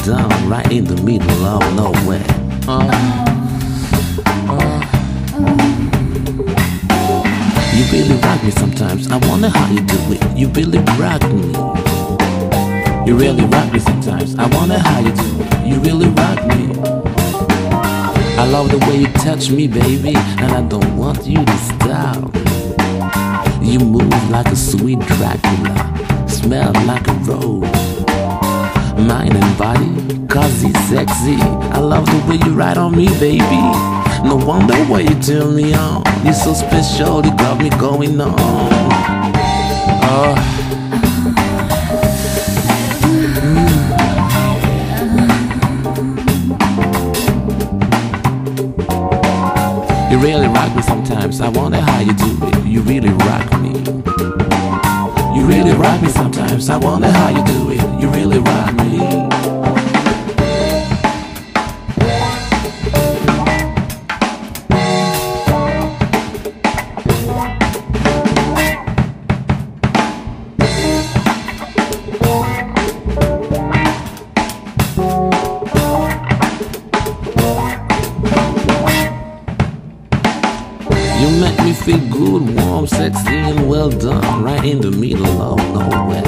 down, right in the middle of nowhere. You really rock me sometimes, I wonder how you do it. You really rock me. You really rock me sometimes, I wonder how you do it. You really rock me. I love the way you touch me, baby, and I don't want you to stop. You move like a sweet Dracula, smell like a rose. Mind and body, cause it's sexy. I love the way you ride on me, baby. No wonder why you turn me on. You're so special, you got me going on. You really rock me sometimes, I wonder how you do it. You really rock me. You really rock me sometimes, I wonder how you do it. You really rock me. You make me feel good, warm, sexy, and well done, right in the middle of nowhere.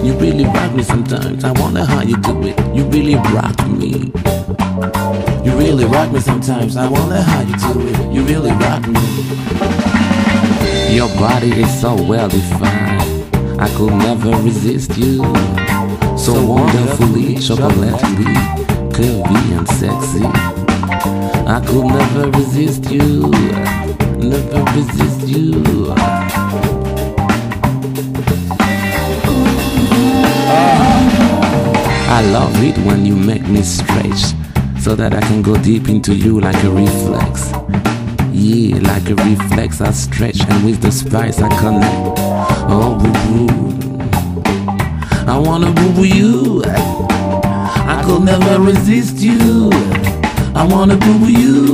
You really rock me sometimes, I wonder how you do it. You really rock me. You really rock me sometimes, I wonder how you do it. You really rock me. Your body is so well defined, I could never resist you. So wonderfully, chocolately, curvy and sexy. I could never resist you, never resist you. I love it when you make me stretch, so that I can go deep into you like a reflex. Yeah, like a reflex I stretch, and with the spice I connect. Oh, boo-boo, I wanna boo-boo you. I could never resist you. I wanna boo-boo you.